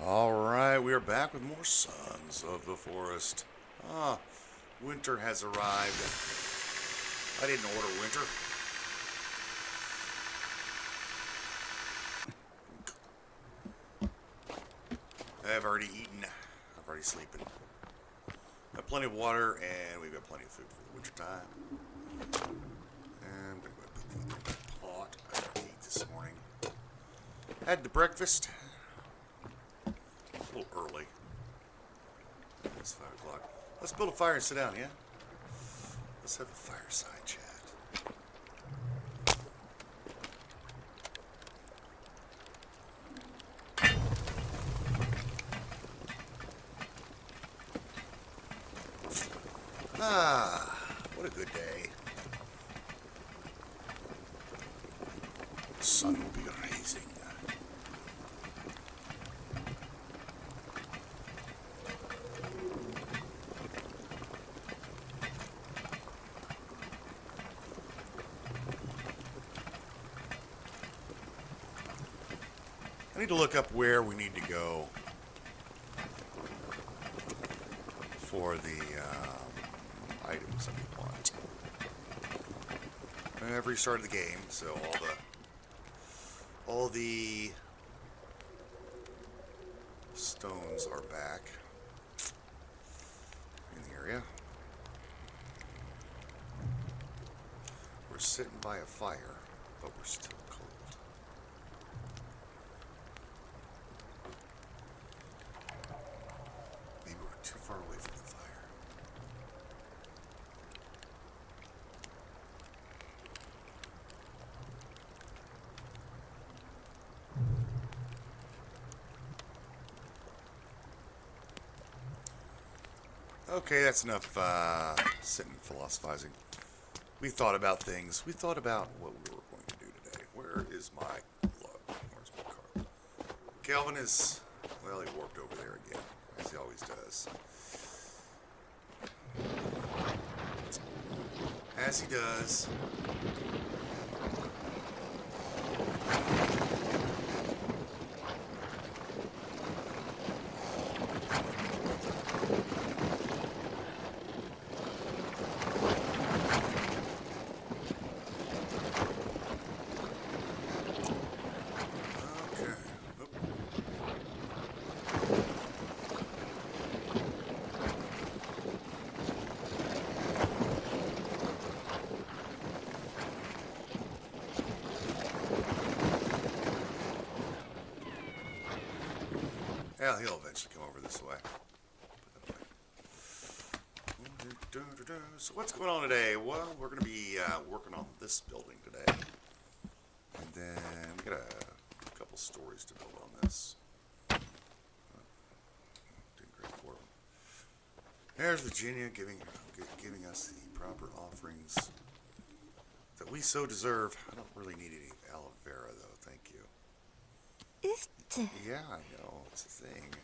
Alright, we are back with more Sons of the Forest. Ah, winter has arrived. I didn't order winter. I've already eaten. I've already sleeping. Got plenty of water, and we've got plenty of food for the winter time. And I'm gonna go put these in the pot. I already ate this morning. Had the breakfast. A little early. It's 5 o'clock. Let's build a fire and sit down, yeah? Let's have a fireside chat. Ah, what a good day. The sun will be rising. I need to look up where we need to go for the items that we want. I've restarted the game, so all the stones are back in the area. We're sitting by a fire, but we're still cold. Maybe we're too far away from the fire. Okay, that's enough sitting philosophizing. We thought about things. We thought about what we were going to do today. Where is my glove? Where's my card? Calvin is, well, he warped over there again, as he always does. As he does. Okay. Oop. Yeah, he'll eventually come over this way. So what's going on today? Well, we're going to be working on this building today. And then we got a couple stories to build on this. Doing great for them. There's Virginia giving us the proper offerings that we so deserve. I don't really need any aloe vera, though. Thank you. Yeah, I know. It's a thing.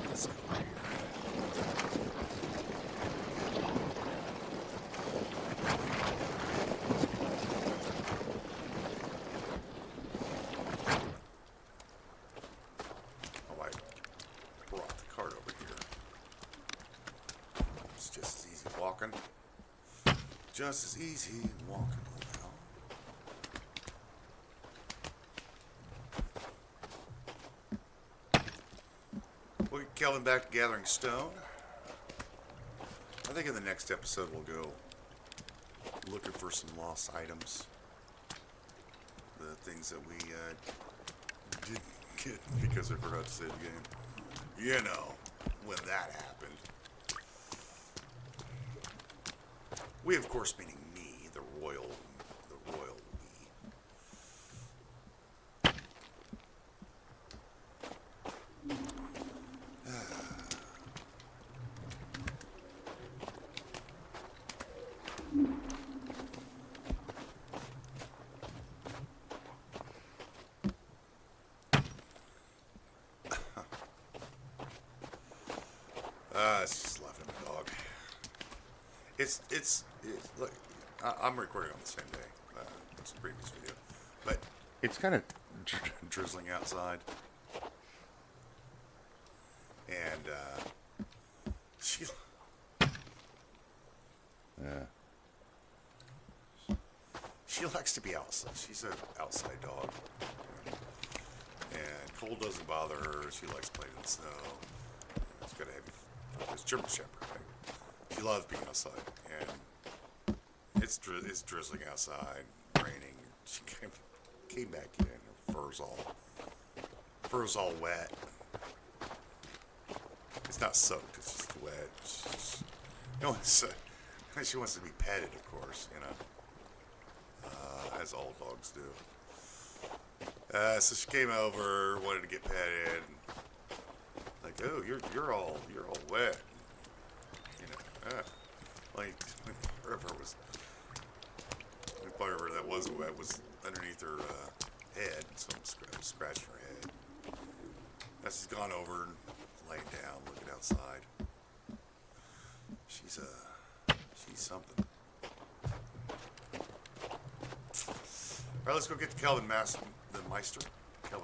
Let's go here. Oh, I brought the cart over here. It's just as easy walking. Just as easy walking. We'll get Kelvin back to gathering stone. I think in the next episode we'll go looking for some lost items. The things that we didn't get because I forgot to save the game. You know, when that happened. We, of course, meaning me, the royal we. It's just laughing at my dog. It's look, I'm recording on the same day. It's a previous video, but it's kind of drizzling outside, and she she likes to be outside. She's an outside dog, and cold doesn't bother her. She likes playing in the snow. It's got a heavy. It's German Shepherd, right? She loves being outside, and it's drizzling outside, raining. She came back in. Her fur's all wet. It's not soaked. It's just wet. She wants to be petted, of course, you know, as all dogs do. So she came over, wanted to get petted. Like, oh, you're all wet, you know. Like part of her that was wet was underneath her head, so I'm scratching her head. Now she's gone over and laying down, looking outside. She's something. All right, let's go get to Kelvin Meister. Kelvin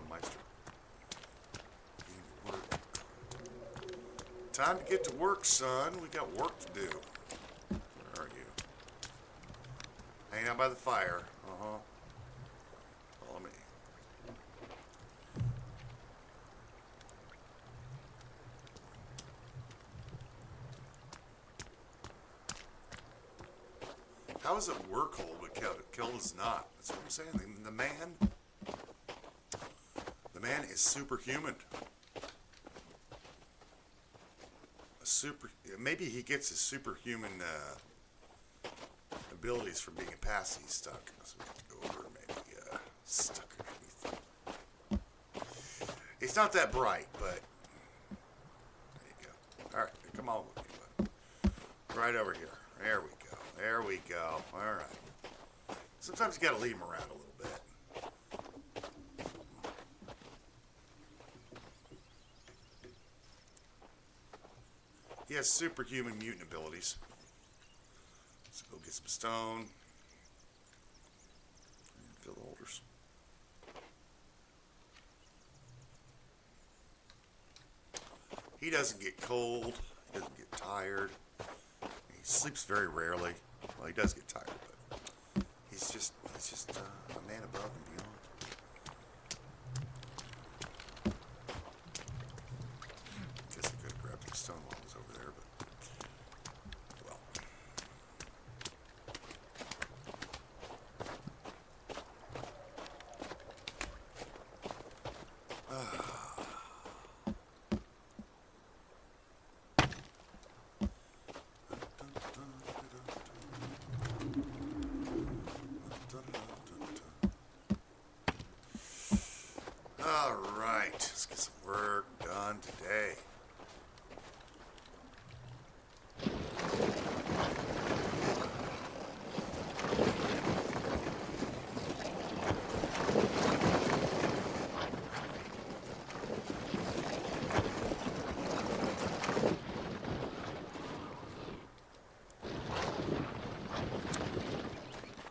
Meister. Time to get to work, son. We got work to do. Where are you? Hanging out by the fire. Follow me. How is it work hold but Kelvin's not? That's what I'm saying. The man is superhuman. Maybe he gets his superhuman abilities from being a passy stuck. So we have to go over and maybe stuck underneath. He's not that bright, but there you go. All right, come on with me, bud. Right over here. There we go. There we go. All right. Sometimes you got to lead him around a little bit. He has superhuman mutant abilities. Let's go get some stone. Fill the holders. He doesn't get cold. He doesn't get tired. He sleeps very rarely. Well, he does get tired, but he's just a man above and beyond. Guess I could have grabbed the stone while I was over there, but well. All right, let's get some work done today.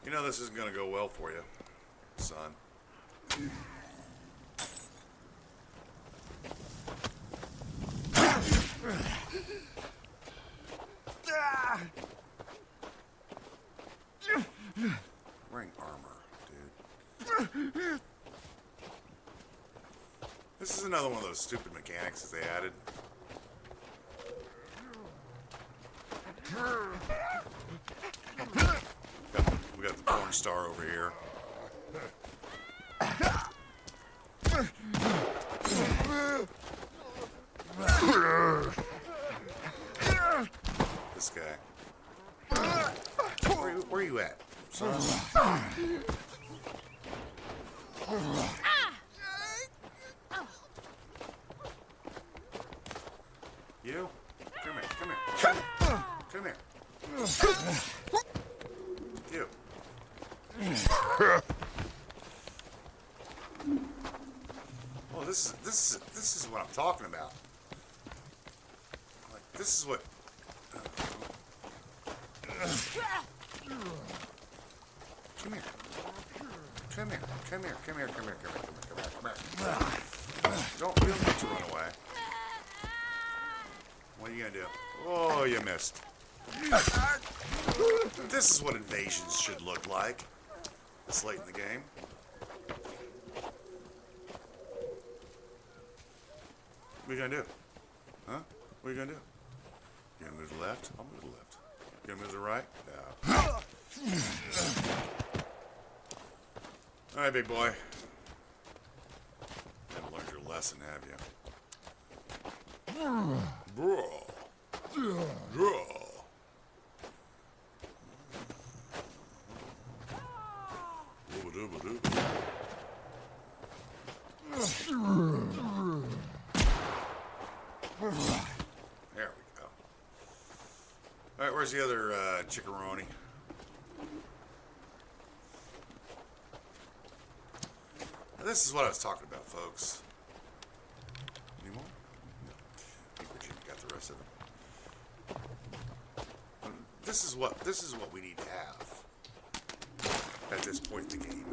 You know this isn't going to go well for you, son. Wearing armor, dude. This is another one of those stupid mechanics that they added. We got the porn star over here. This guy. Where you at, son? You? Come here, come here. Come here. You. Oh, this is what I'm talking about. Like, this is what. Come here. Come here. Come here. Come here. Come here. Come here. Come here. Come here. Don't need to run away. What are you gonna do? Oh, you missed. This is what invasions should look like. This late in the game. What are you gonna do? Huh? What are you gonna do? You gonna move to the left? I'll move to the left. You gonna move to the right? No. Alright, big boy. Haven't learned your lesson, have you? Bro. Bro. There we go. Alright, where's the other chickaroni? Now, this is what I was talking about, folks. Any more? No. I think Virginia got the rest of it. This is what we need to have at this point in the game.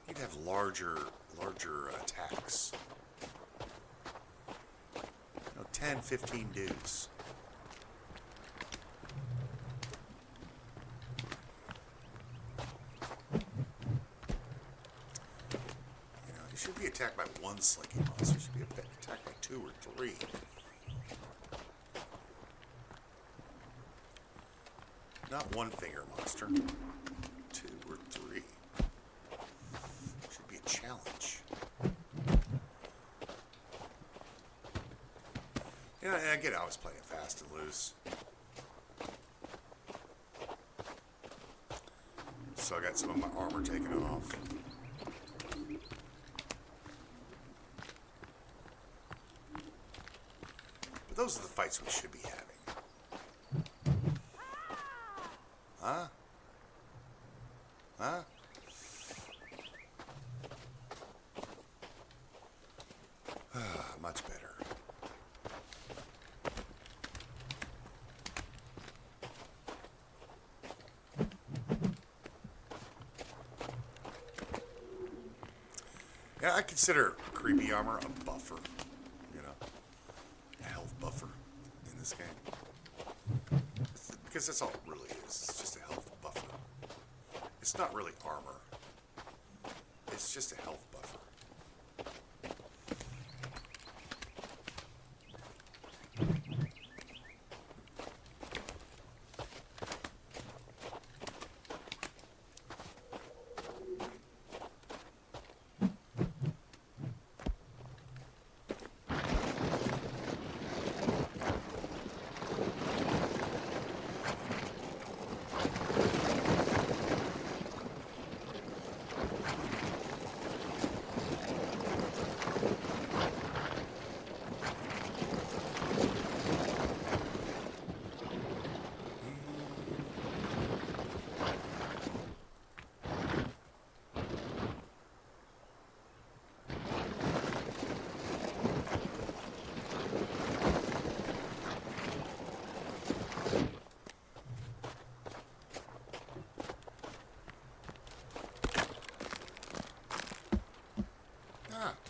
You'd have larger attacks. 10, 15 dudes. You should be attacked by one slinky monster. You should be attacked by 2 or 3. Not one finger monster. 2 or 3. Should be a challenge. Yeah, and again, I was playing it fast and loose. So I got some of my armor taken off. But those are the fights we should be having. Huh? Huh? Much better. Yeah, I consider creepy armor a buffer. You know, a health buffer in this game. Because that's all it really is. It's just a health buffer. It's not really armor. It's just a health buffer.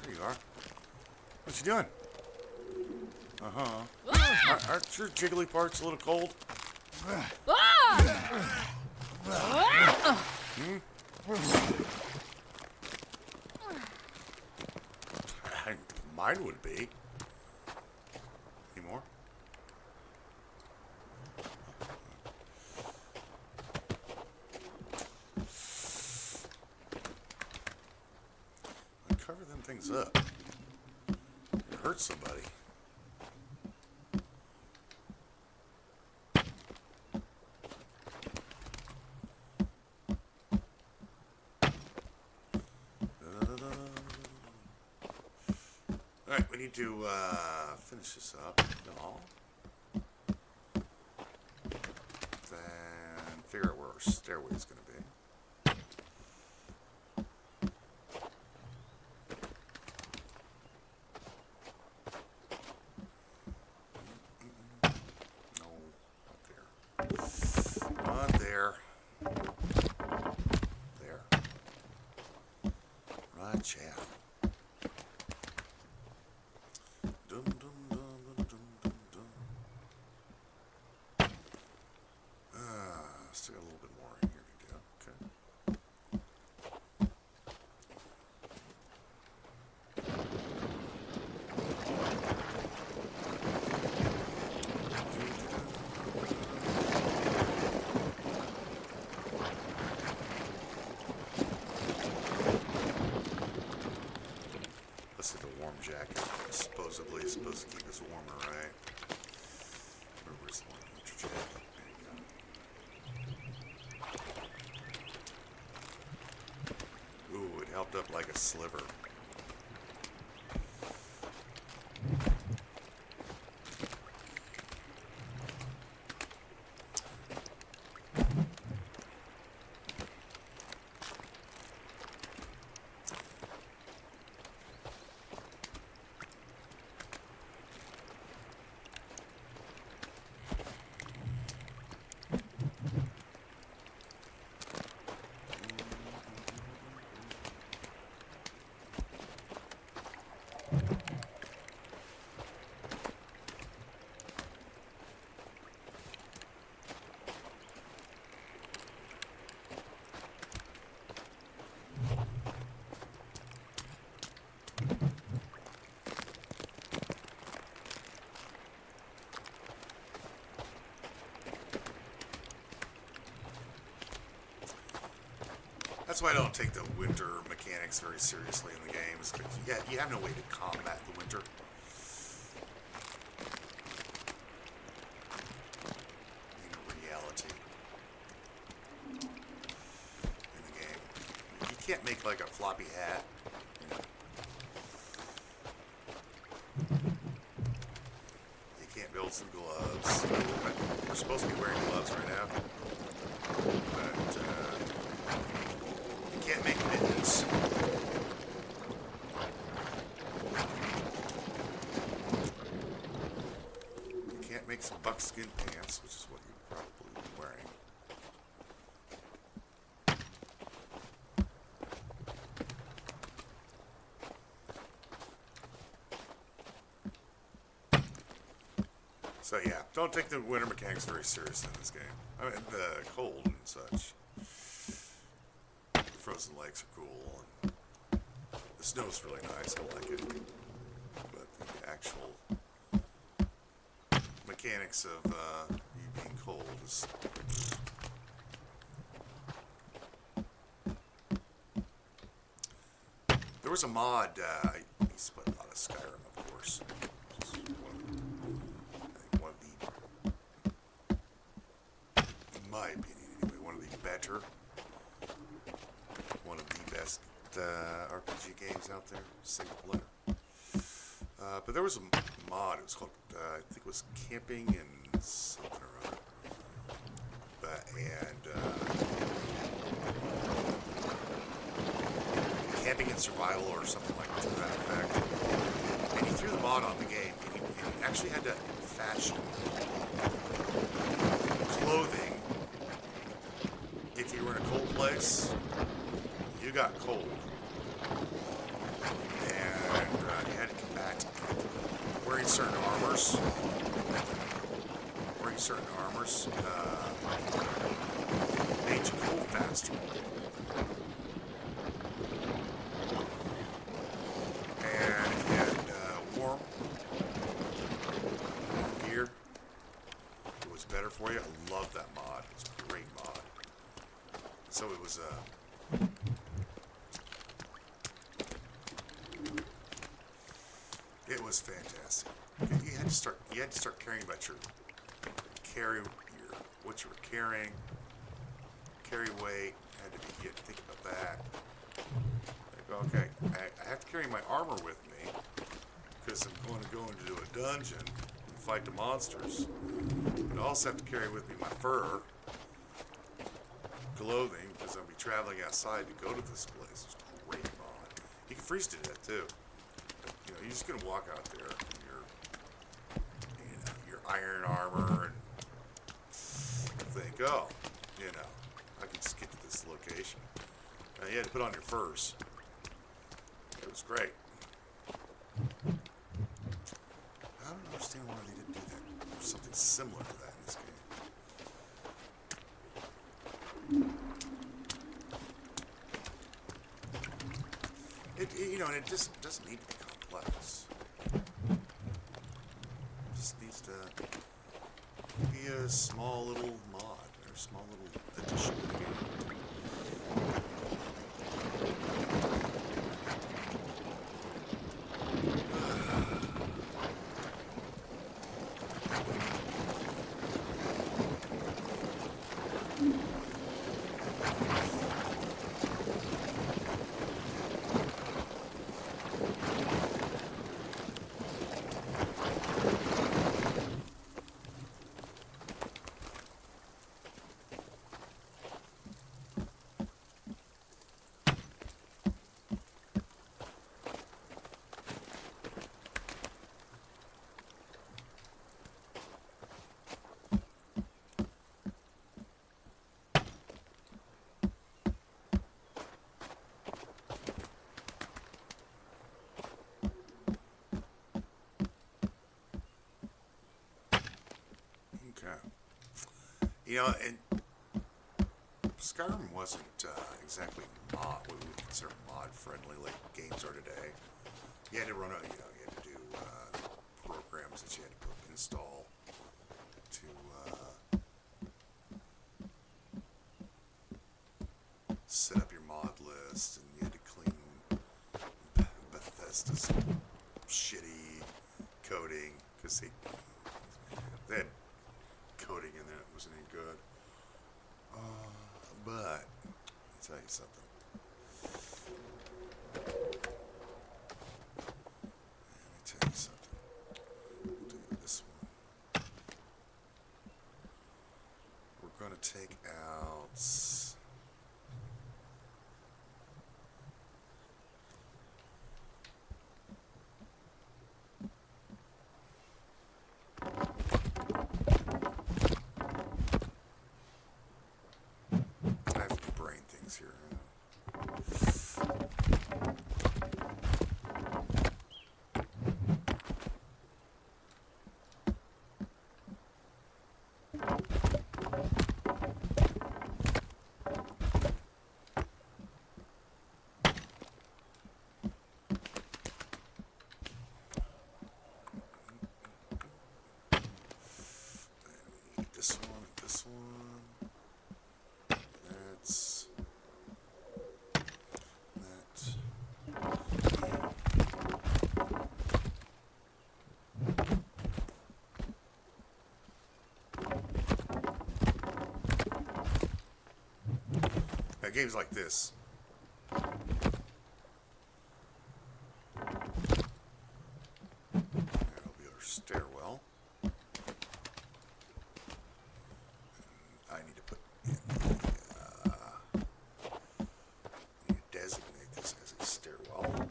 There you are. What you doing? Aren't your jiggly parts a little cold? Mine would be. Any more? Cover them things up. It hurts somebody. Alright, we need to finish this up. No. Then figure out where our stairway is going to be. No, not there. Not there. There. Right, yeah. Dum, dum, dum, dum, dum, dum, dum. Still got a little bit more in here to do. Okay. Let's take a warm jacket. Supposedly it's supposed to keep us warmer, right? Where's the warm winter jacket? There you go. Ooh, it helped up like a sliver. That's why I don't take the winter mechanics very seriously in the games, because you have no way to combat the winter. In reality. In the game. You can't make like a floppy hat, you know. You can't build some gloves. We're supposed to be wearing gloves right now. But, can't make mittens. You can't make some buckskin pants, which is what you'd probably be wearing. So yeah, don't take the winter mechanics very seriously in this game. I mean, the cold and such. Frozen lakes are cool, and the snow's really nice. I like it, but the actual mechanics of you being cold is. There was a mod. I used to play a lot of Skyrim, of course. One of the, in my opinion, anyway, one of the better. One of the best RPG games out there, single player. But there was a mod. It was called, I think it was Camping and something or other. Camping and Survival or something like to that effect. And he threw the mod on the game. And he actually had to fashion clothing if you were in a cold place. You got cold, and you had to combat wearing certain armors. Made you cold faster. And if you had warm gear, it was better for you. I love that mod. It was a great mod. So it was it was fantastic. You had to start caring about what you were carrying. Carry weight. Had to think about that. Like, okay, I have to carry my armor with me dungeon and fight the monsters. But I also have to carry with me my fur, clothing, because I'll be traveling outside to go to this place. It's a great mod. You can freeze to death too. But, you're just gonna walk out there in your iron armor and think, oh, I can just get to this location. And you had to put on your furs. It was great. I don't understand why they didn't do that. There's something similar to that in this game. And it just doesn't need to be complex. It just needs to be a small little mod or a small little addition to the game. And Skyrim wasn't exactly what we would consider mod friendly like games are today. You had to run you had to do programs that you had to install to set up your mod list, and you had to clean Bethesda's shitty coding because they had coding in there that wasn't any good. But let me tell you something. We'll do this one. We're going to take out. Here. This one. That's that. Now, games like this. That'll be our stairwell. I need to put in designate this as a stairwell.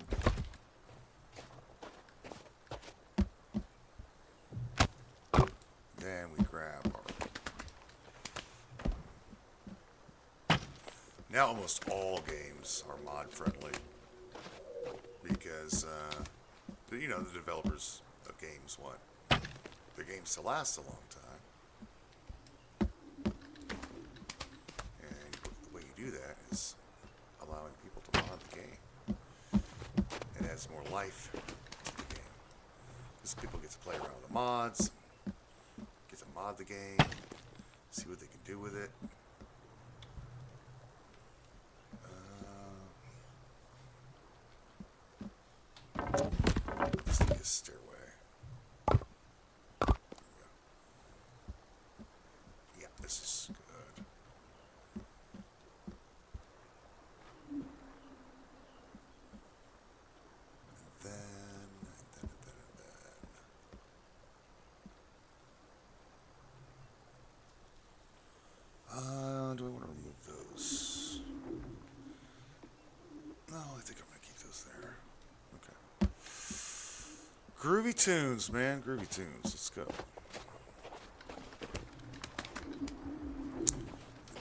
Then we grab our. Now almost all games are mod friendly because the developers of games want their games to last a long time. And the way you do that is allowing people to mod the game. It adds more life to the game. Because people get to play around with the mods, get to mod the game, see what they can do with it. This thing is stairway. Yeah, this is good. And then. Groovy tunes, man. Groovy tunes. Let's go.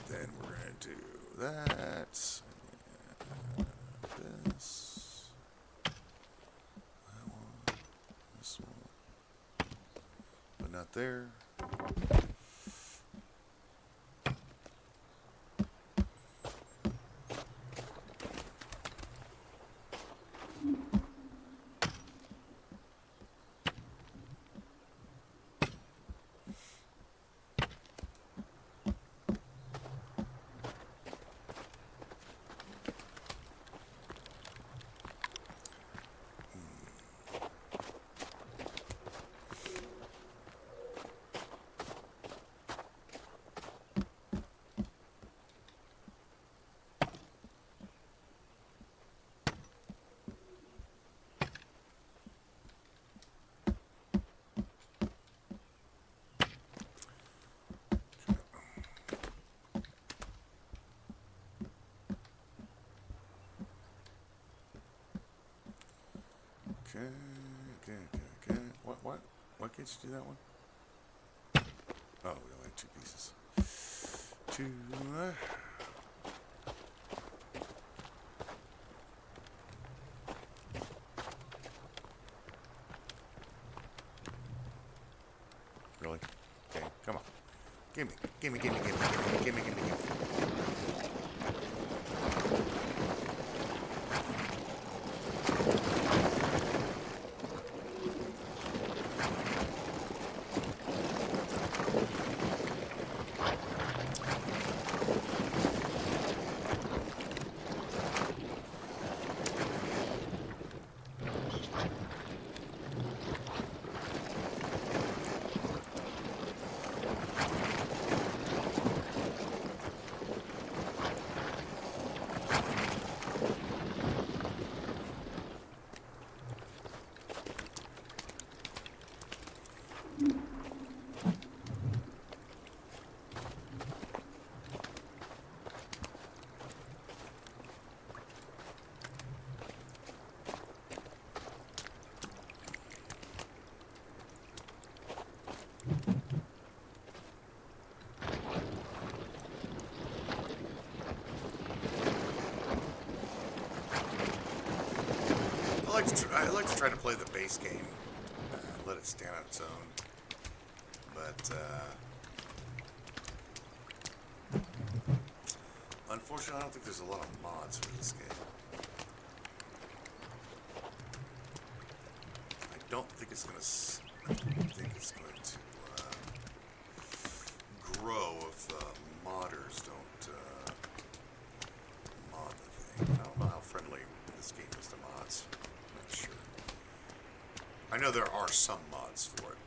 Then we're going to do that. This. That one. This one. But not there. Okay. Why can't you do that one? Oh, we only have two pieces. Two. Really? Okay, come on. Gimme. I like to try to play the base game, let it stand on its own. But unfortunately, I don't think there's a lot of mods for this game. I don't think it's going to grow if modders don't mod the thing. I don't know how friendly this game is to mods. I'm not sure. I know there are some mods for it.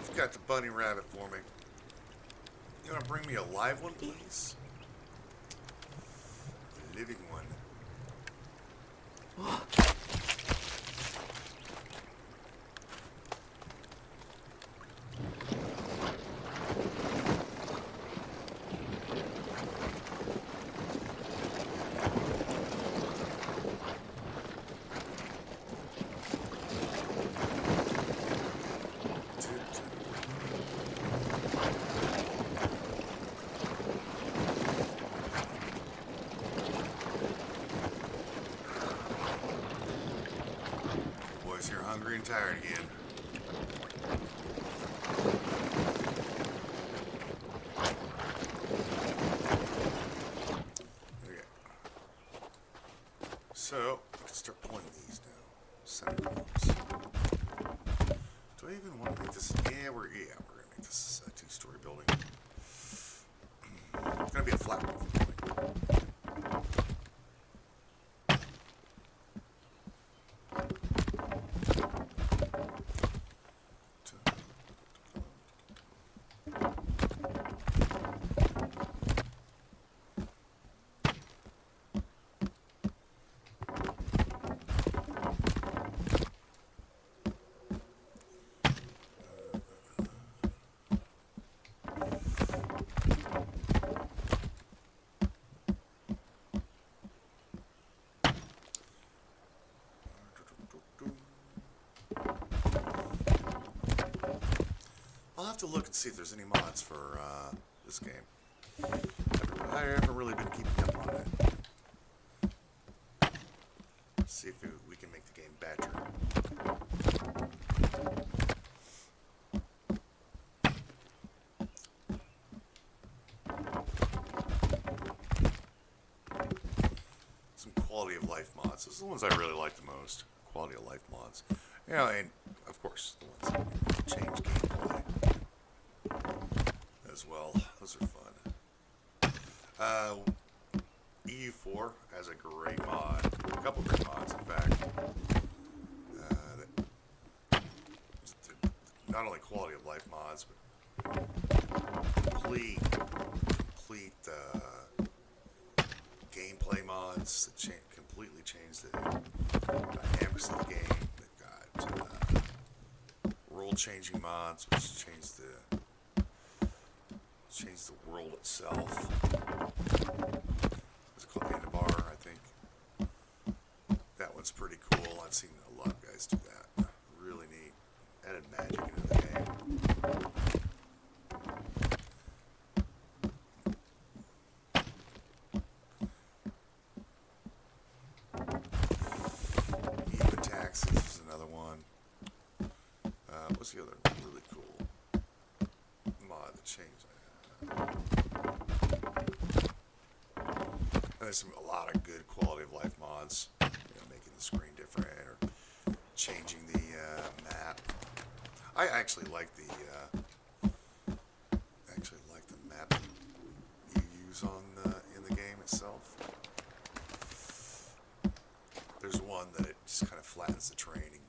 You've got the bunny rabbit for me. You want to bring me a live one, please? The living one. Boys, you're hungry and tired again. Okay. So, I can start pulling these now. Center ones. Do I even want to make this? Yeah, we're gonna make this a two-story building. It's gonna be a flat roof building. to look and see if there's any mods for this game. I haven't really been keeping up on it. See if we can make the game better. Some quality of life mods. Those are the ones I really like the most. Quality of life mods. You know, and of course, the ones that change gameplay as well. Those are fun. EU4 has a great mod. A couple great mods, in fact. Not only quality of life mods, but complete gameplay mods that completely change the dynamics of the game. They've got world-changing mods, which change the world itself. It's called Andabar, I think. That one's pretty cool. I've seen a lot of guys do that. Really neat. Added magic into the game. Even taxes is another one. What's the other really cool mod that changed? There's a lot of good quality of life mods, making the screen different or changing the map. I actually like the map you use in the game itself. There's one that it just kind of flattens the terrain.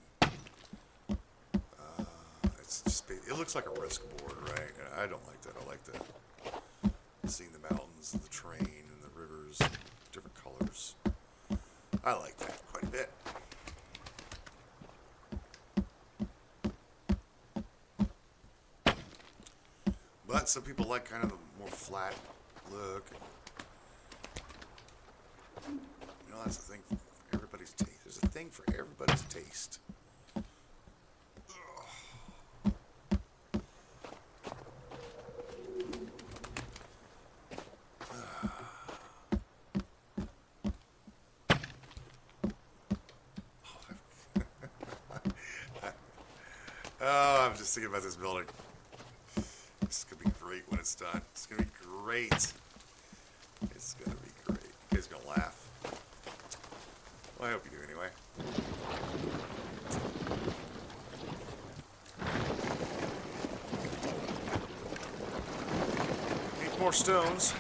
It looks like a risk board, right? I don't like that. I like seeing the mountains and the terrain and the rivers, different colors. I like that quite a bit. But some people like kind of the more flat look. That's a thing for everybody's taste. There's a thing for everybody's taste. Oh, I'm just thinking about this building. It's going to be great when it's done. It's going to be great. It's going to be great. You guys are going to laugh. Well, I hope you do anyway. Need more stones.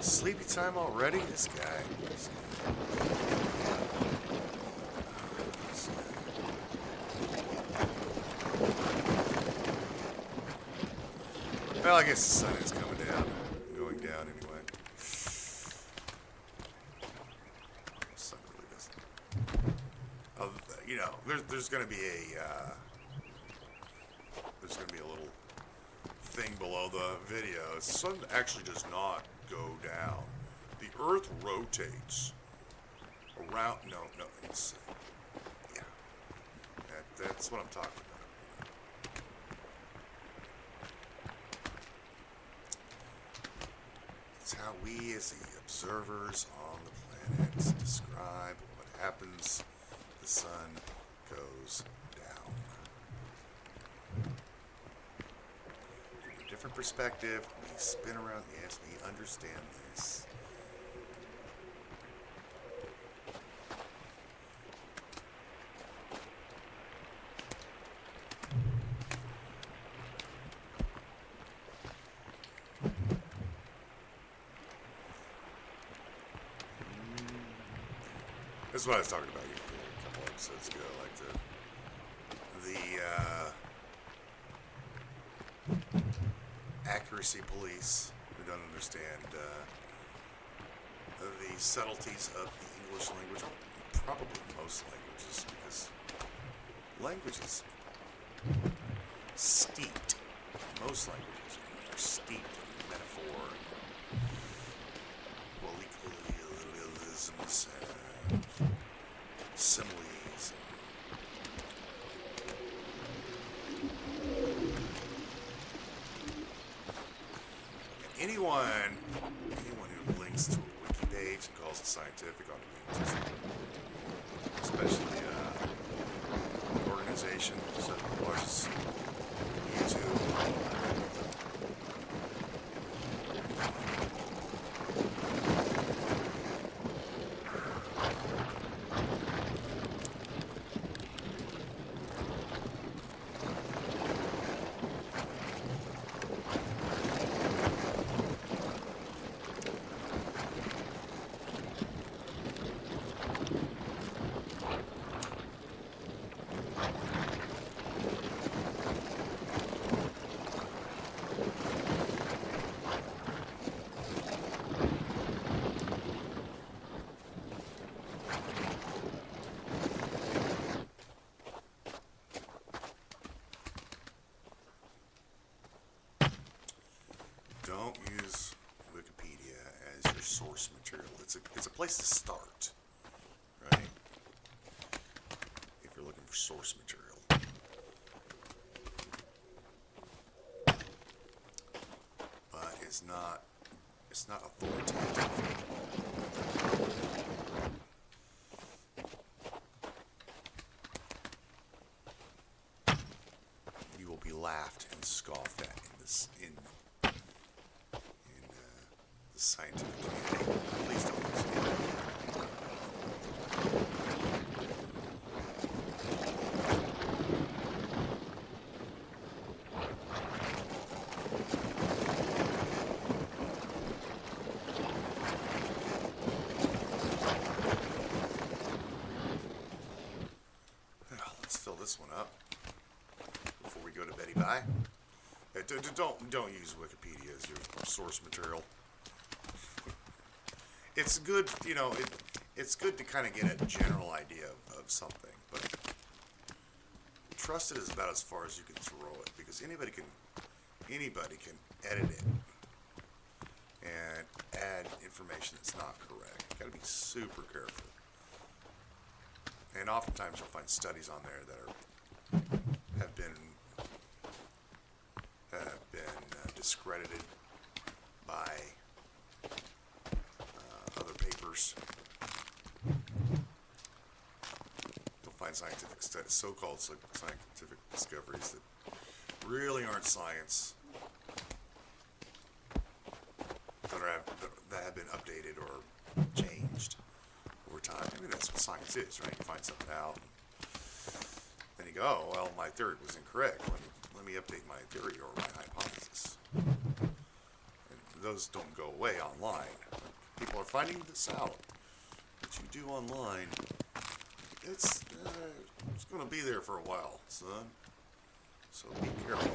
Sleepy time already? This guy. Well, I guess the sun is coming down. Going down anyway. The sun really doesn't. There's going to be a little thing below the video. The sun actually does not go down. The Earth rotates around. No, it's yeah. That's what I'm talking about. It's how we, as the observers on the planet, describe what happens. The sun goes down. From a different perspective, we spin around. Yes, we understand this. This is what I was talking about a couple episodes ago, like the accuracy police who don't understand the subtleties of the English language, or probably most languages, because language is steeped Most languages are steeped in metaphor, colloquialisms, and similes. And anyone who links to a wiki page and calls it scientific ought to be especially organization such as YouTube. Don't use Wikipedia as your source material. It's a place to start, right? If you're looking for source material. But it's not authoritative. You will be laughed and scoffed at in the scientific community. Please don't use it. Well, let's fill this one up before we go to Betty Bye. Don't use Wikipedia as your source material. It's good, it's good to kind of get a general idea of something, but trust it is about as far as you can throw it, because anybody can edit it and add information that's not correct. You got to be super careful. And oftentimes you'll find studies on there that have been discredited by other papers. You'll find scientific studies, so-called scientific discoveries that really aren't science, that have been updated or changed over time. I mean, that's what science is, right? You find something out, then you go, oh, well, my theory was incorrect. Let me update my theory or my hypothesis. And those don't go away online. People are finding this out. What you do online, it's going to be there for a while, son. So be careful.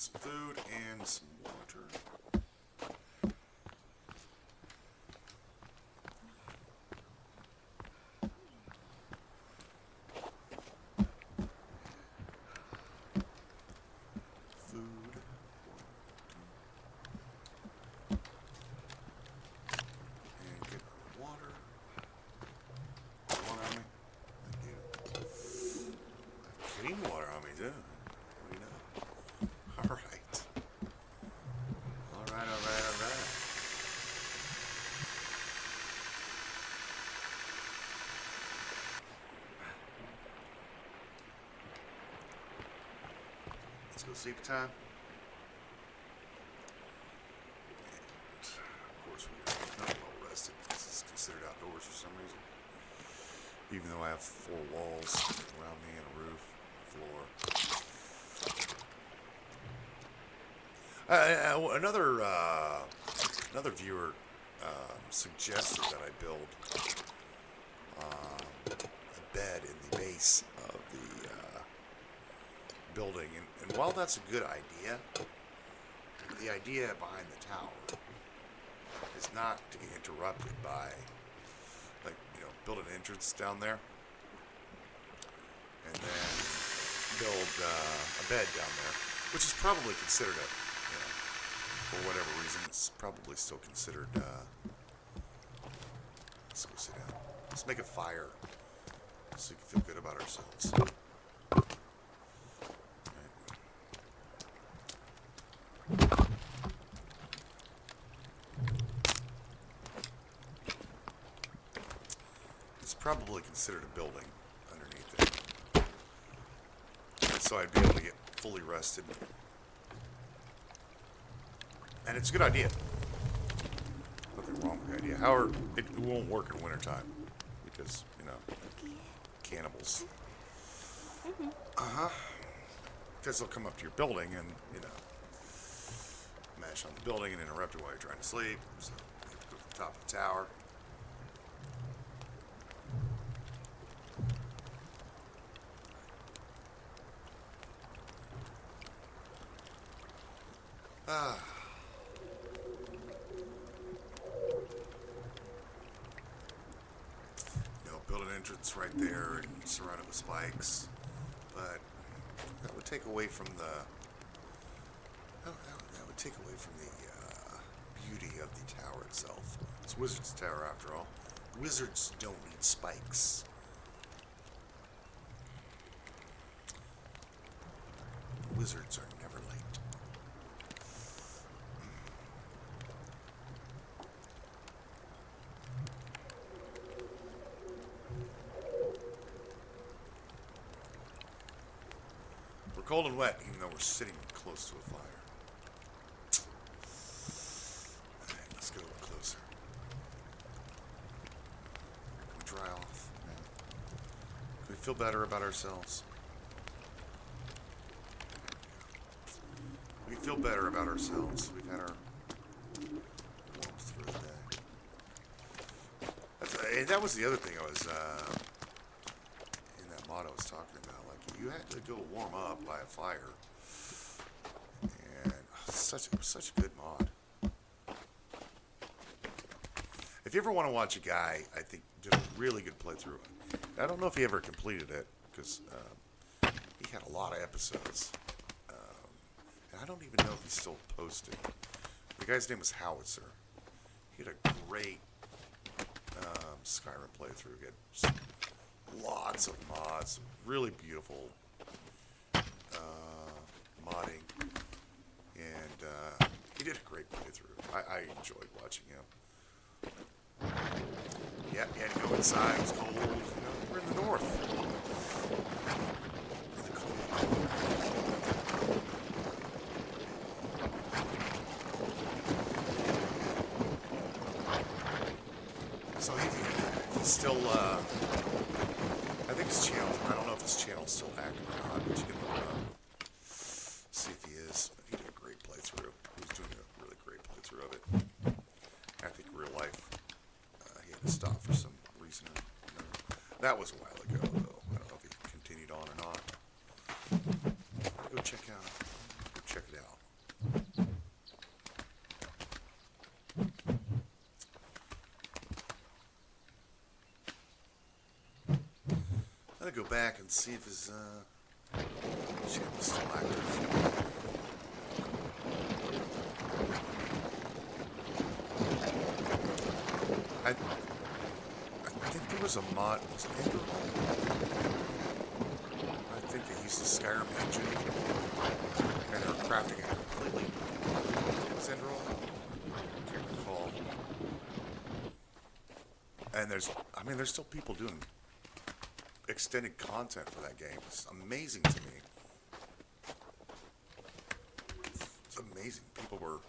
Some food and some water. Food. And get water. Water on me. Thank you. Clean water on me, too. All right. Let's go sleep time. And of course, we're not well rested because it's considered outdoors for some reason. Even though I have 4 walls around me and a roof, floor. Another viewer suggested that I build bed in the base of the building. And while that's a good idea, the idea behind the tower is not to get interrupted by, like, build an entrance down there and then build a bed down there, which is probably considered for whatever reason, it's probably still considered, let's go sit down. Let's make a fire so we can feel good about ourselves. It's probably considered a building underneath it. So I'd be able to get fully rested. And it's a good idea. Nothing wrong with the idea. However, it won't work in wintertime because, cannibals. Because they'll come up to your building and, mash on the building and interrupt you while you're trying to sleep. So you have to go to the top of the tower. Build an entrance right there and surround it with spikes, but that would take away from the beauty of the tower itself. It's Wizard's Tower after all. Wizards don't need spikes. Wizards are never late. We're cold and wet, even though we're sitting close to a fire. Alright, let's go closer. Can we dry off? Yeah. Can we feel better about ourselves? We feel better about ourselves. We've had our warmth through the day. That was the other thing I was, in that mod I was talking about. Like, you had to go warm up by a fire. And it was such a good mod. If you ever want to watch a guy, I think, did a really good playthrough. I don't know if he ever completed it, because he had a lot of episodes. I don't even know if he's still posted. The guy's name was Howitzer. He had a great Skyrim playthrough. He had lots of mods, really beautiful modding, and he did a great playthrough. I enjoyed watching him. Yeah, he had to go inside. It was cold. We're in the north. In the cold. So if he's still, I think his channel, I don't know if his channel's still active or not, but you can look it up, see if he is. But he did a great playthrough. He was doing a really great playthrough of it. I think real life, he had to stop for some reason or another. That was a while ago, though. I don't know if he continued on or not. Go check it out. I'm gonna go back and see if his channel's still active. I think there was a mod. Was it Enderhall? I think they used the Skyrim engine, and they were crafting it completely. Was it Enderhall? Can't recall. And there's still people doing extended content for that game. It's amazing to me. It's amazing. People were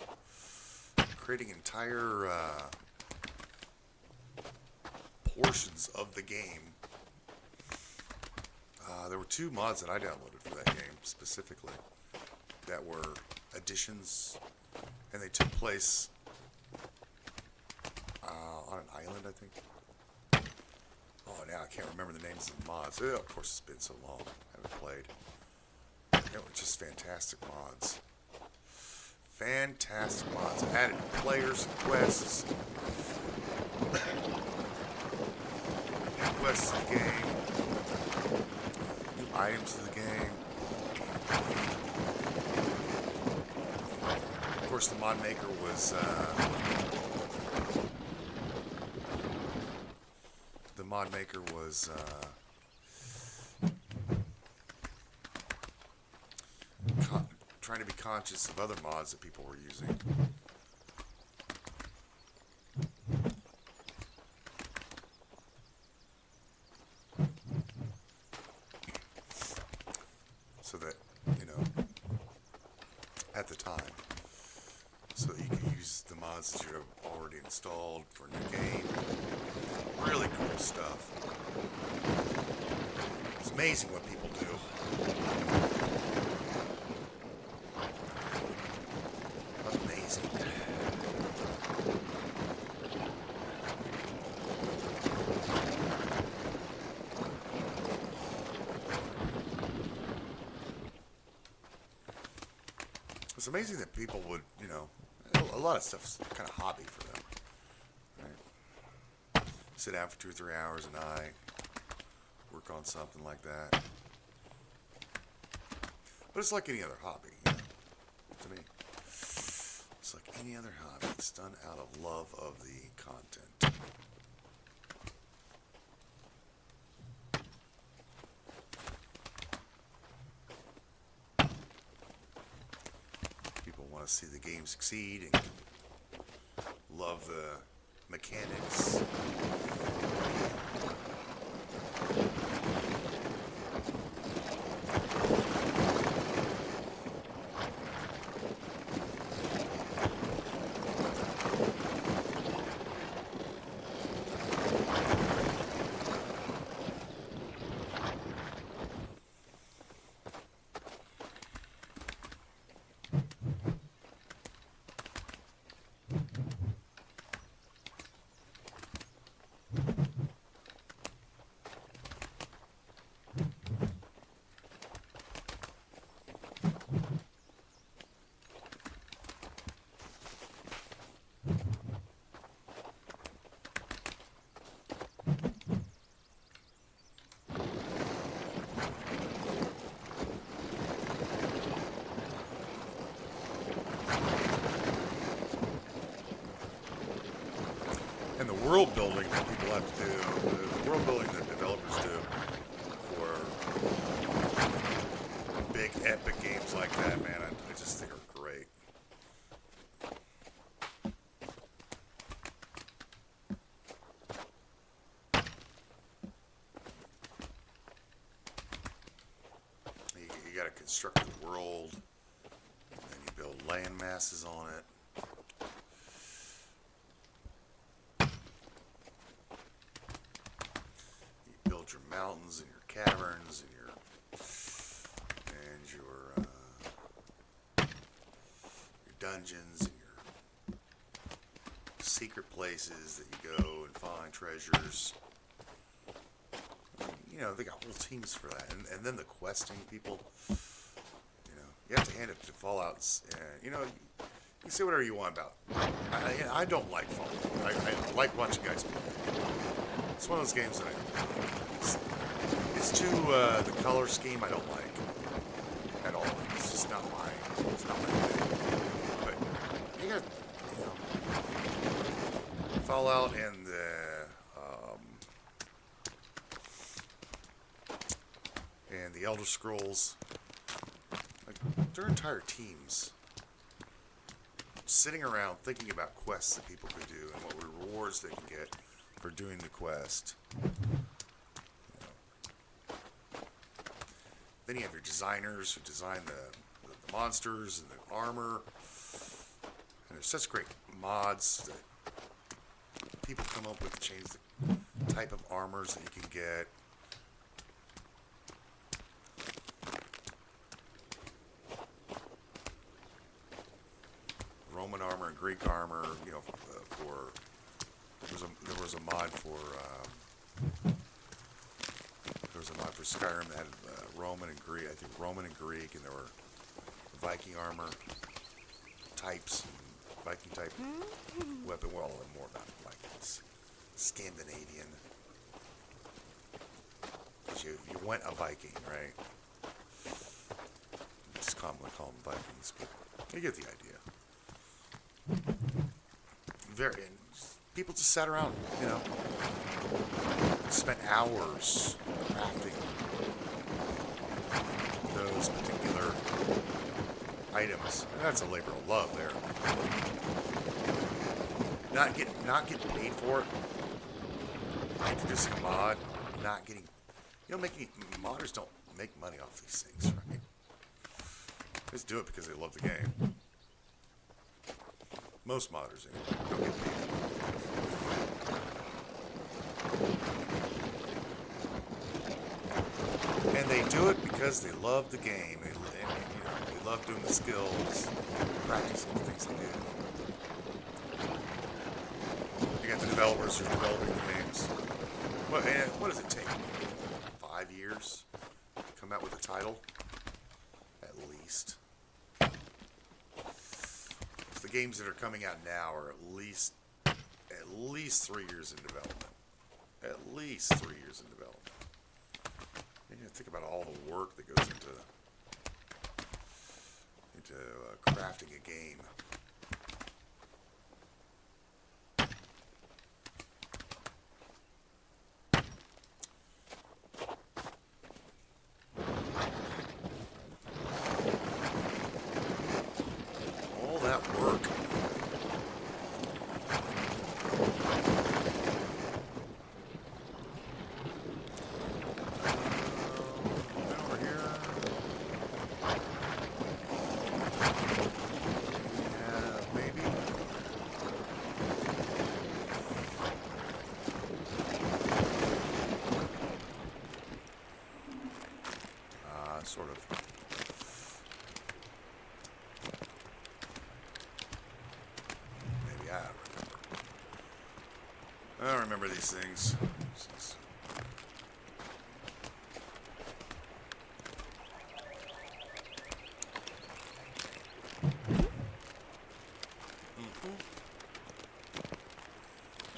creating entire portions of the game. There were 2 mods that I downloaded for that game specifically that were additions, and they took place on an island, I think. Oh, now I can't remember the names of the mods. Of course, it's been so long. I haven't played. They were just fantastic mods. Fantastic mods. Added players and quests. New quests to the game. New items to the game. Of course, the mod maker was trying to be conscious of other mods that people were using. So that, at the time, so that you can use the mods that you have already installed for a new game. Really cool stuff. It's amazing what people do. Amazing. It's amazing that people would, a lot of stuff's kind of hobby for them. Right? Sit down for 2 or 3 hours a night, work on something like that. But it's like any other hobby, to me. It's like any other hobby. It's done out of love of the content. People want to see the game succeed and love the mechanics. And the world building that people have to do, the world building that developers do for big epic games like that, man, I just think are great. You got to construct the world, and then you build land masses on it. Your mountains and your caverns and your dungeons and your secret places that you go and find treasures. They got whole teams for that, and then the questing people. You have to hand it to Fallout. You say whatever you want about. I don't like Fallout. I like watching guys play. It's one of those games that it's too, the color scheme I don't like at all. It's just not my thing. But you got, Fallout and the Elder Scrolls, like, their entire teams sitting around thinking about quests that people could do and what rewards they can get for doing the quest. Then you have your designers who design the monsters and the armor. And there's such great mods that people come up with to change the type of armors that you can get. Roman armor and Greek armor, there was a mod for was a mod for Skyrim that had Roman and Greek. I think Roman and Greek, and there were Viking armor types, and Viking type weapon. Well, and more about Vikings, Scandinavian. You went a Viking, right? Just commonly call them Vikings, but you get the idea. And people just sat around, spent hours crafting those particular items. And that's a labor of love there. Not getting paid for it. Introducing a mod, not getting, modders don't make money off these things, right? They just do it because they love the game. Most modders, anyway, don't get paid. And they do it because they love the game. They love doing the skills, practicing the things they do. You got the developers who are developing the games. What does it take? 5 years to come out with a title? At least. The games that are coming out now are at least 3 years in development. At least 3 years in development. You gotta think about all the work that goes into crafting a game. All that work. Sort of. Maybe I remember. I don't remember these things.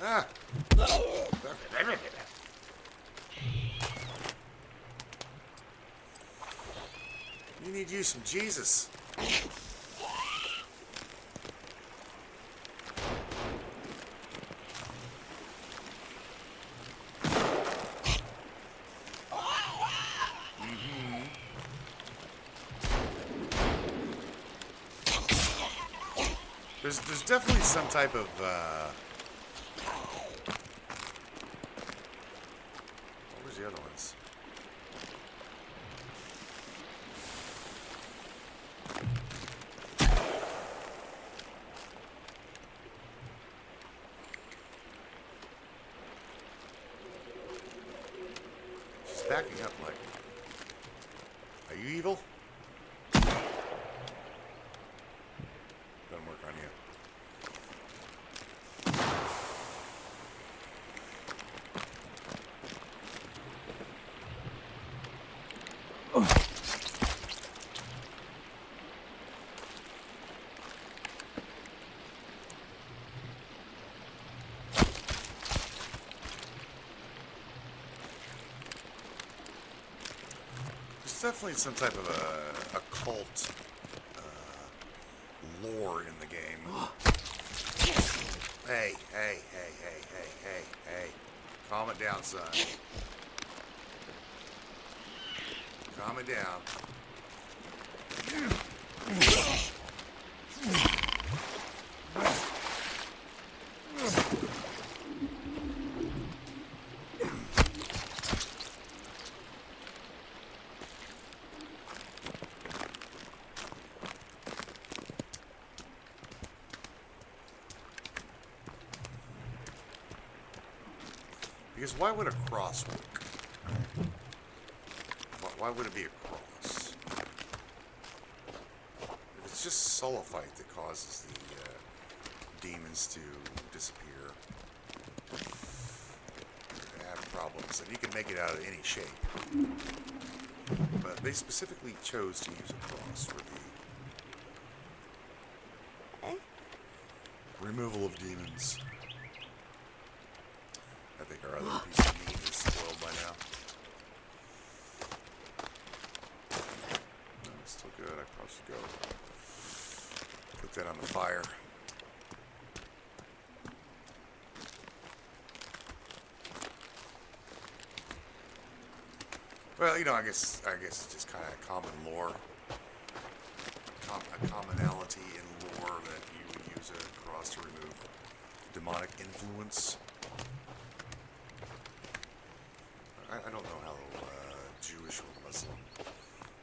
Ah! You need you some Jesus. There's definitely some type of what was the other ones? She's backing up like, are you evil? Doesn't work on you. Definitely some type of a occult lore in the game. Hey. Calm it down, son. Calm it down. Because why would a cross work? Why would it be a cross? If it's just sulfite that causes the demons to disappear. problems, and you can make it out of any shape. But they specifically chose to use a cross for the removal of demons. I think our other piece of meat is spoiled by now. No, it's still good. I probably should go put that on the fire. Well, you know, I guess it's just kind of common lore, a commonality in lore that you would use a cross to remove demonic influence. I don't know how Jewish or Muslim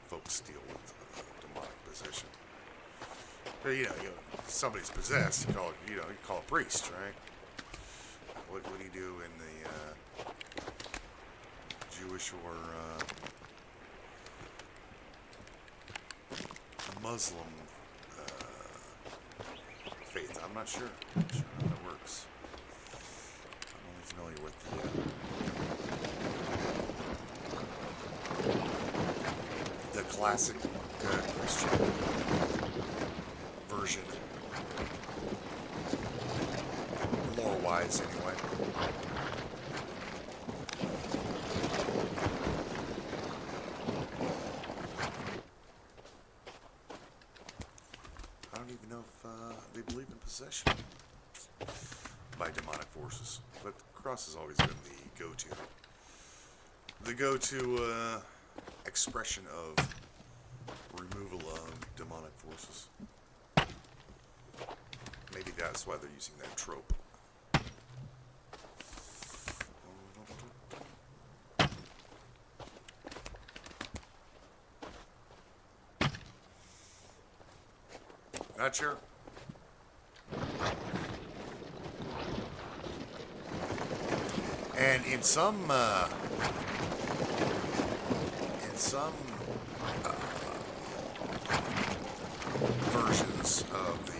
folks deal with demonic possession. But you know, if somebody's possessed, you call a priest, right? What do you do in the Jewish or Muslim faith? I'm not sure. I'm not sure how that works. I'm only familiar with the classic Christian version, lore-wise, anyway. I don't even know if they believe in possession by demonic forces, but the cross has always been the go-to expression of removal of demonic forces. Maybe that's why they're using that trope. Not sure. And in some versions of the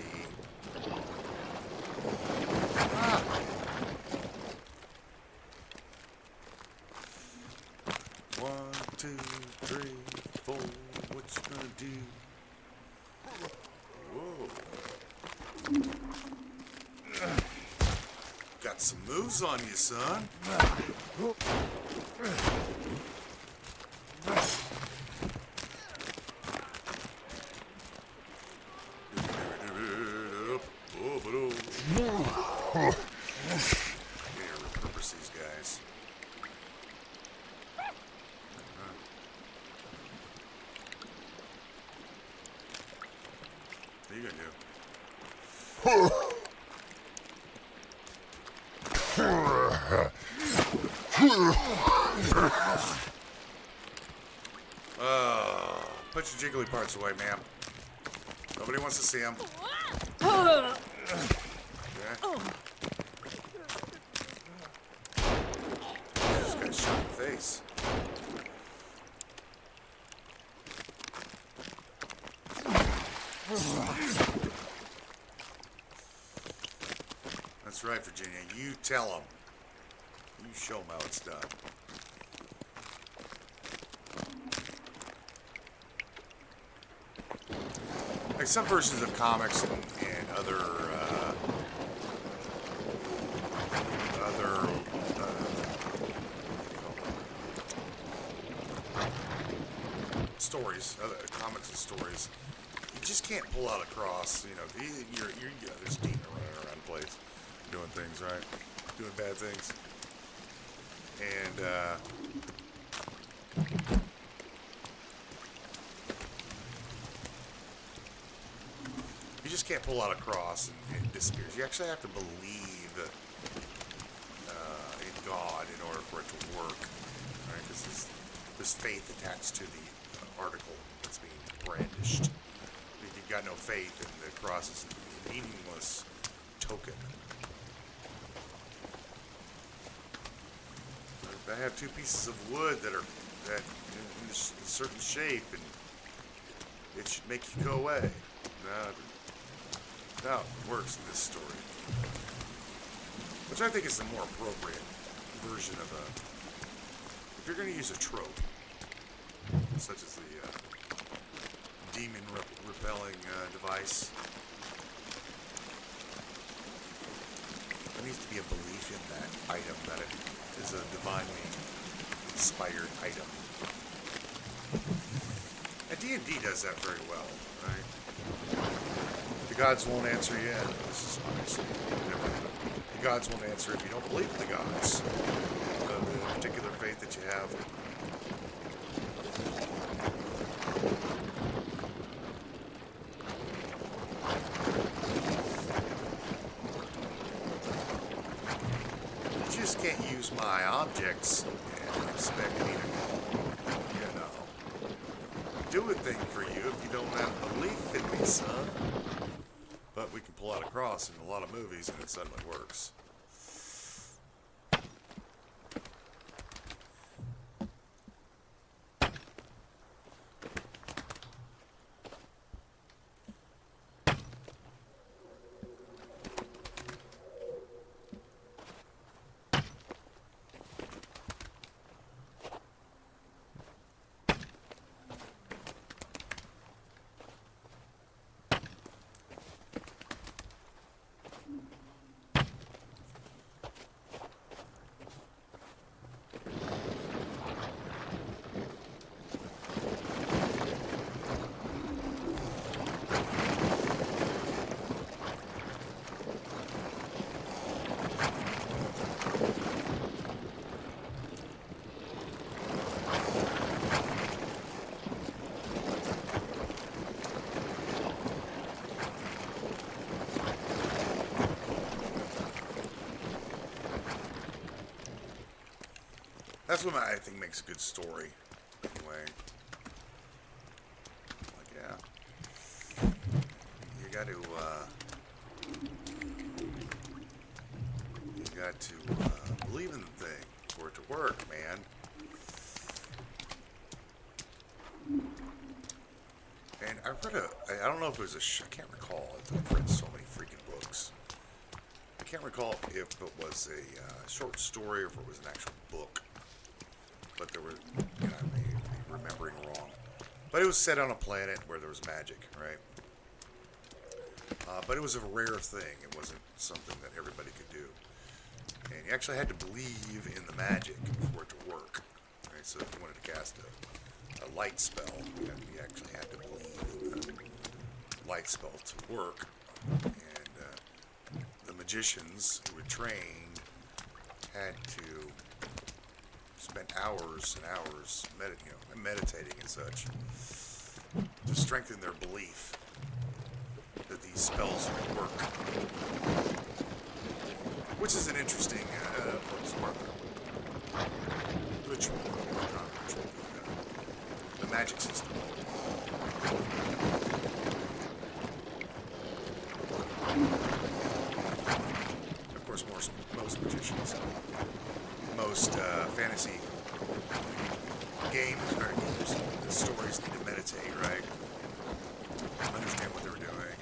1, 2, 3, 4. What you gonna do? Whoa. Got some moves on you, son. Yeah, repurpose these guys. What are you gonna do? Put your jiggly parts away, ma'am. Nobody wants to see them. Okay. Just got shot in the face. That's right, Virginia. You tell them. You show them how it's done. Like some versions of comics and other stories, other comics and stories, you just can't pull out a cross. You know, there's a demon running around the place, doing things, right? Doing bad things. And you just can't pull out a cross and it disappears. You actually have to believe in God in order for it to work, right? Because there's faith attached to the article that's being brandished. If you've got no faith, then the cross is a meaningless token. I have two pieces of wood that are in a certain shape, and it should make you go away. No, it works in this story, which I think is the more appropriate version of you're going to use a trope, such as the demon repelling device, there needs to be a belief in that item, that it is a divinely inspired item. And D&D does that very well, right? The gods won't answer you. This is obviously different. The gods won't answer if you don't believe in the gods. The particular faith that you have. You just can't use my objects and expect me to, do a thing for you if you don't have belief in me, son. But we can pull out a cross in a lot of movies and it suddenly works. That's what I think makes a good story. Anyway. Like, yeah. You got to believe in the thing for it to work, man. And I read I don't know if it was I can't recall. I've read so many freaking books. I can't recall if it was a short story or if it was an actual book. But there were, I may be remembering wrong. But it was set on a planet where there was magic, right? But it was a rare thing. It wasn't something that everybody could do. And you actually had to believe in the magic for it to work. Right? So if you wanted to cast a light spell, you actually had to believe in the light spell to work. And the magicians who were trained had to spend hours and hours meditating and such to strengthen their belief that these spells would work. Which is an interesting ritual, not ritual, the magic system. Of course, most magicians, most fantasy games or games, the stories need to meditate, right? Understand what they were doing,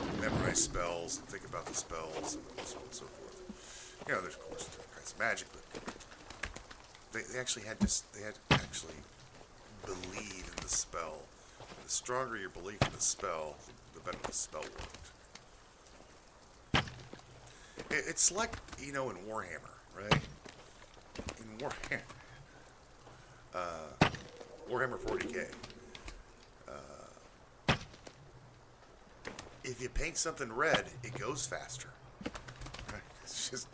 and memorize spells, and think about the spells, and so on and so forth. There's of course different kinds of magic, but they actually had to actually believe in the spell. And the stronger your belief in the spell, the better the spell worked. It's like, in Warhammer, right? In Warhammer 40K. If you paint something red, it goes faster. Right? It's just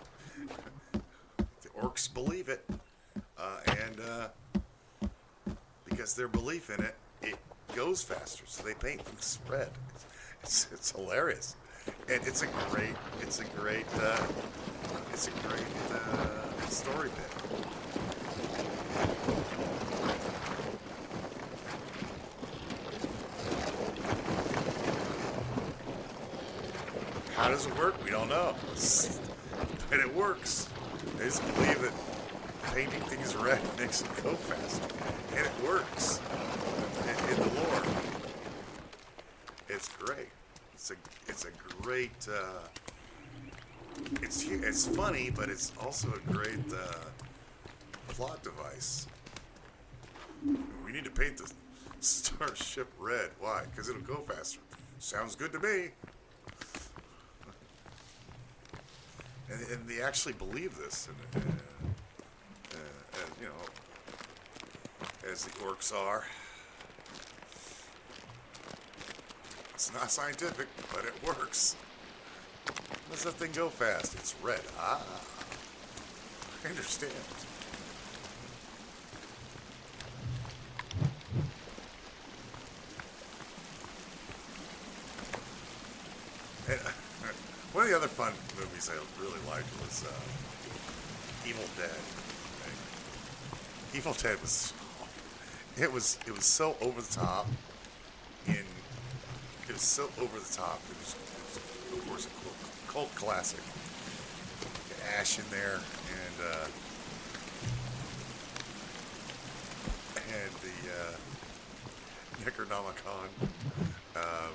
the orcs believe it, and because their belief in it, it goes faster. So they paint things red. It's hilarious, and it's a great story bit. How does it work? We don't know. But it works. They just believe that painting things red makes them go faster. And it works. In the lore. It's great. It's a great it's funny, but it's also a great plot device. We need to paint the starship red. Why? Because it'll go faster. Sounds good to me. And they actually believe this. And you know, as the orcs are. It's not scientific, but it works. Does that thing go fast? It's red. Ah, I understand. And, one of the other fun movies I really liked was Evil Dead. Right? Evil Dead was it was so over the top. It was so over the top. It was of course a cult classic. Get Ash in there and the Necronomicon. Um,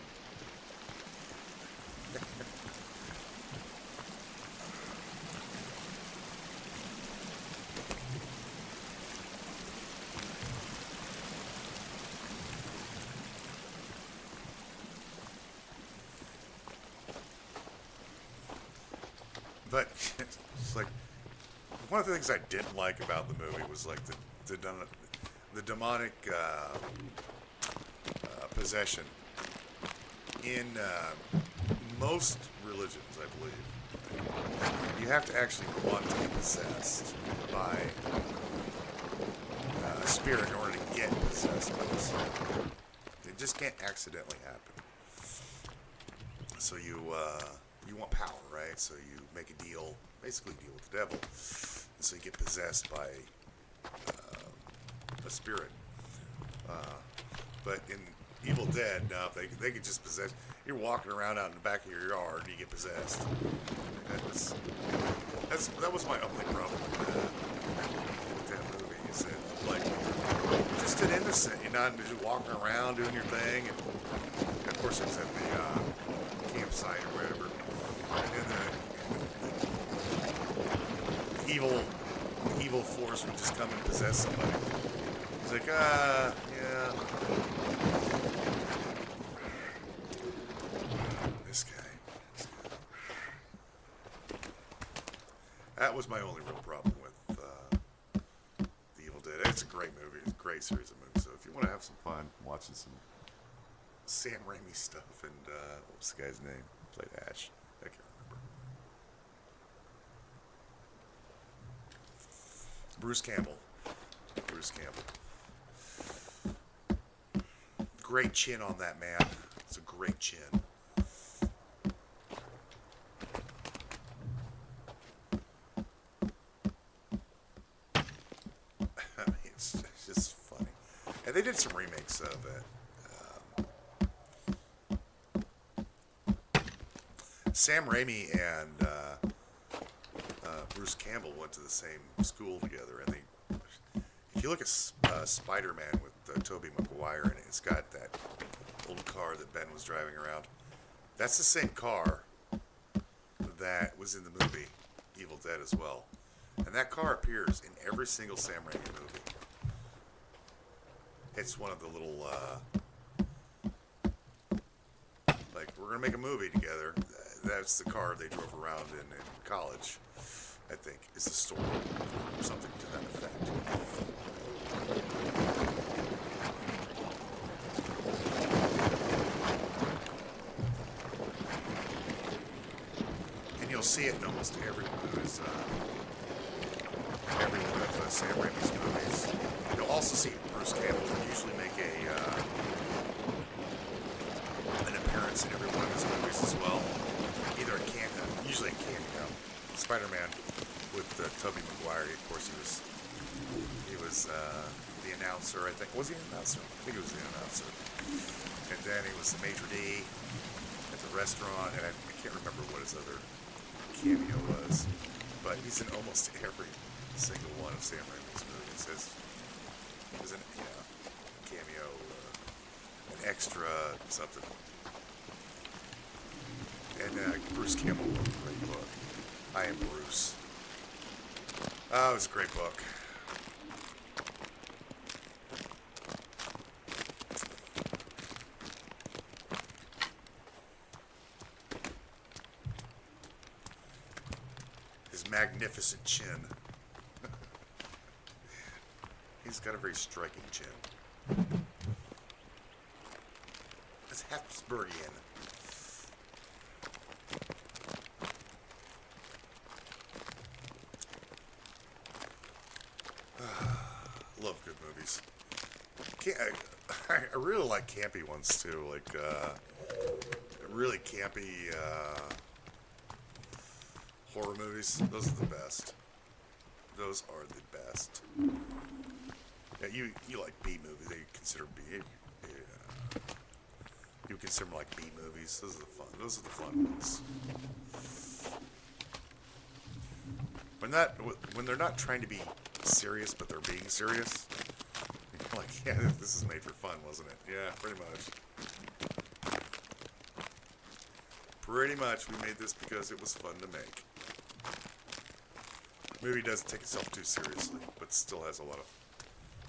But it's like one of the things I didn't like about the movie was like the demonic possession in most religions, I believe. You have to actually want to be possessed by a spirit in order to get possessed by the spirit. It just can't accidentally happen. So you want power, right? So you make a deal, basically deal with the devil. And so you get possessed by a spirit. But in Evil Dead, no, they could just possess. You're walking around out in the back of your yard and you get possessed. That was my only problem with that movie. Is that like just an innocent, you're not just walking around doing your thing, and of course it was at the campsite or whatever. And the evil force would just come and possess somebody. It's like, yeah. This guy. That was my only real problem with The Evil Dead. It's a great movie. It's a great series of movies. So if you want to have some fun watching some Sam Raimi stuff and what was the guy's name? Played Ash. I can't remember. Bruce Campbell. Great chin on that man. It's a great chin. I mean, it's just funny. And they did some remakes of it. Sam Raimi and Bruce Campbell went to the same school together, and if you look at Spider-Man with Tobey Maguire in it, it's got that old car that Ben was driving around. That's the same car that was in the movie Evil Dead as well, and that car appears in every single Sam Raimi movie. It's one of the little like, we're gonna make a movie together. That's the car they drove around in college, I think, is the story, or something to that effect. And you'll see it in almost every one of Sam Raimi's movies. You'll also see Bruce Campbell usually make an appearance in every one of his movies as well. Either a cameo, usually a cameo. Spider-Man with Tobey Maguire, of course, he was the announcer, I think. Was he an announcer? I think he was the announcer. And then he was the maitre d' at the restaurant, and I can't remember what his other cameo was, but he's in almost every single one of Sam Raimi's movies. He was in cameo, an extra something. And Bruce Campbell wrote a great book. I Am Bruce. Oh, it was a great book. his magnificent chin. He's got a very striking chin. It's Habsburgian. Love good movies. I really like campy ones too, like really campy horror movies. Those are the best. Those are the best. Yeah, you like B movies? They consider B. Yeah. You consider them like B movies. Those are the fun. Those are the fun ones. When they're not trying to be serious, but they're being serious. You're like, yeah, this is made for fun, wasn't it? Yeah, pretty much. Pretty much, we made this because it was fun to make. The movie doesn't take itself too seriously, but still has a lot of,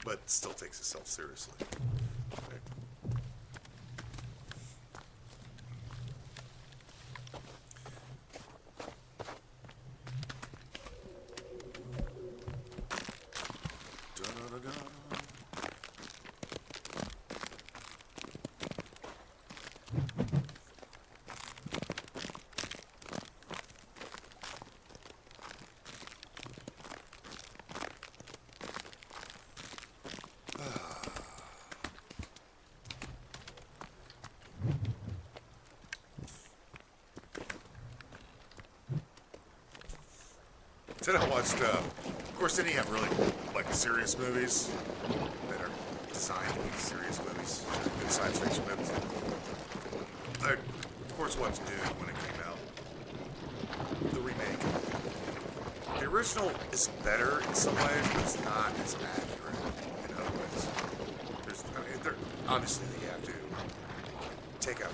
but still takes itself seriously. Okay. Then I watched, of course, then you have really, like, serious movies that are designed to be serious movies, good science fiction movies. I, of course, watched Dune when it came out. The remake. The original is better in some ways, but it's not as accurate in other ways. Obviously, they have to take a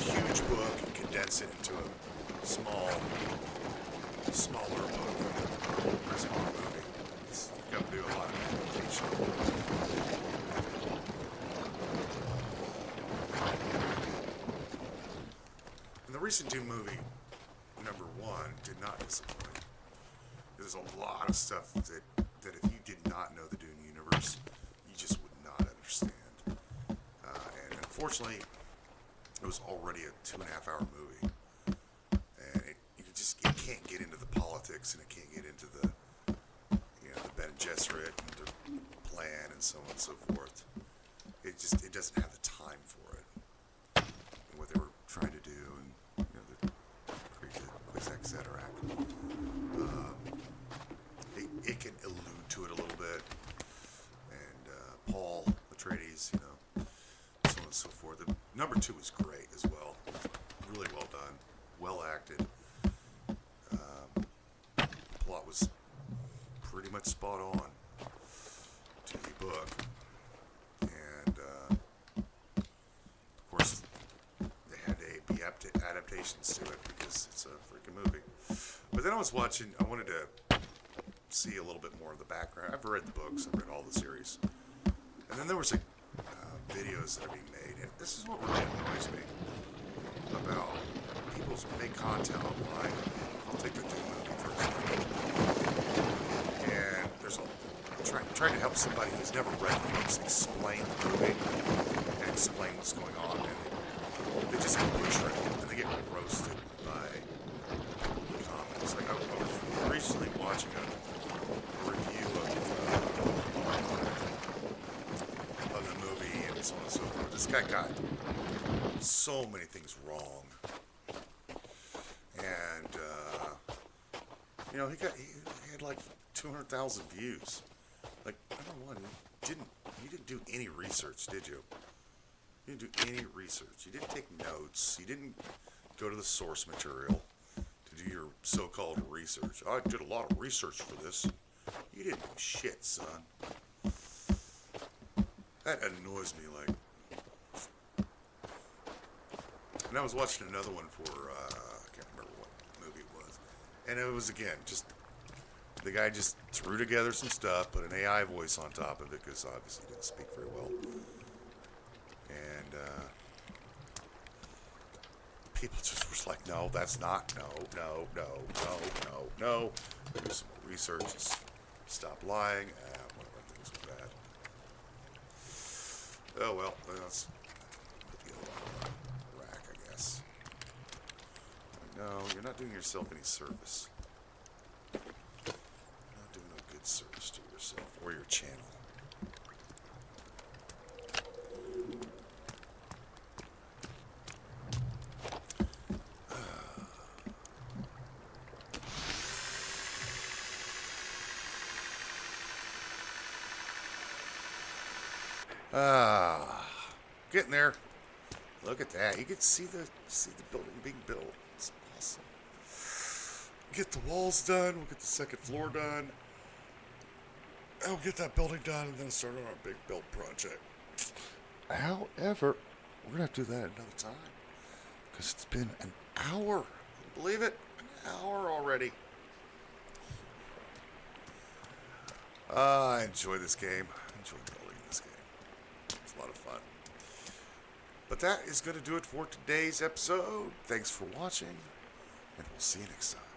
huge book and condense it into a smaller book, or a smaller movie. You've got to do a lot of adaptation. And the recent Dune movie, number one, did not disappoint. There's a lot of stuff that if you did not know the Dune universe, you just would not understand. And unfortunately, it was already a 2.5 hour movie. It can't get into the politics, and it can't get into the Bene Gesserit and their plan and so on and so forth. It doesn't have the time for it. And what they were trying to do, and create the Kwisatz Haderach. It can allude to it a little bit, and Paul Atreides, so on and so forth. The number 2 is great as well, really well done, well acted. Plot was pretty much spot on to the book, and of course they had to be adaptations to it because it's a freaking movie. But then I wanted to see a little bit more of the background. I've read the books, I've read all the series, and then there was videos that are being made, and this is what really annoys me about people make content online. I'll take the Dune movie for example. And there's trying to help somebody who's never read the books explain the movie and explain what's going on, and they just butcher it, and they get roasted by people in the comments. Like I was recently watching a review of the movie and so on and so forth. This guy got so many things wrong, and he had like 200,000 views. Like, number one, you didn't do any research, did you? You didn't do any research. You didn't take notes. You didn't go to the source material to do your so-called research. I did a lot of research for this. You didn't do shit, son. That annoys me, like. And I was watching another one for, I can't remember what movie it was. And it was, again, just, the guy just threw together some stuff, put an AI voice on top of it, because obviously he didn't speak very well. And people just was like, no, that's not, no. Do some more research. Stop lying. One of our things were bad. Oh well, let's put the other one on the rack, I guess. No, you're not doing yourself any service. You're not doing a good service to yourself or your channel. Getting there. Look at that. You can see the building being built. It's awesome. Get the walls done. We'll get the second floor done. And we'll get that building done and then start on our big build project. However, we're going to have to do that another time. Because it's been an hour. Can you believe it? An hour already. I enjoy this game. I enjoy building this game. It's a lot of fun. But that is going to do it for today's episode. Thanks for watching, and we'll see you next time.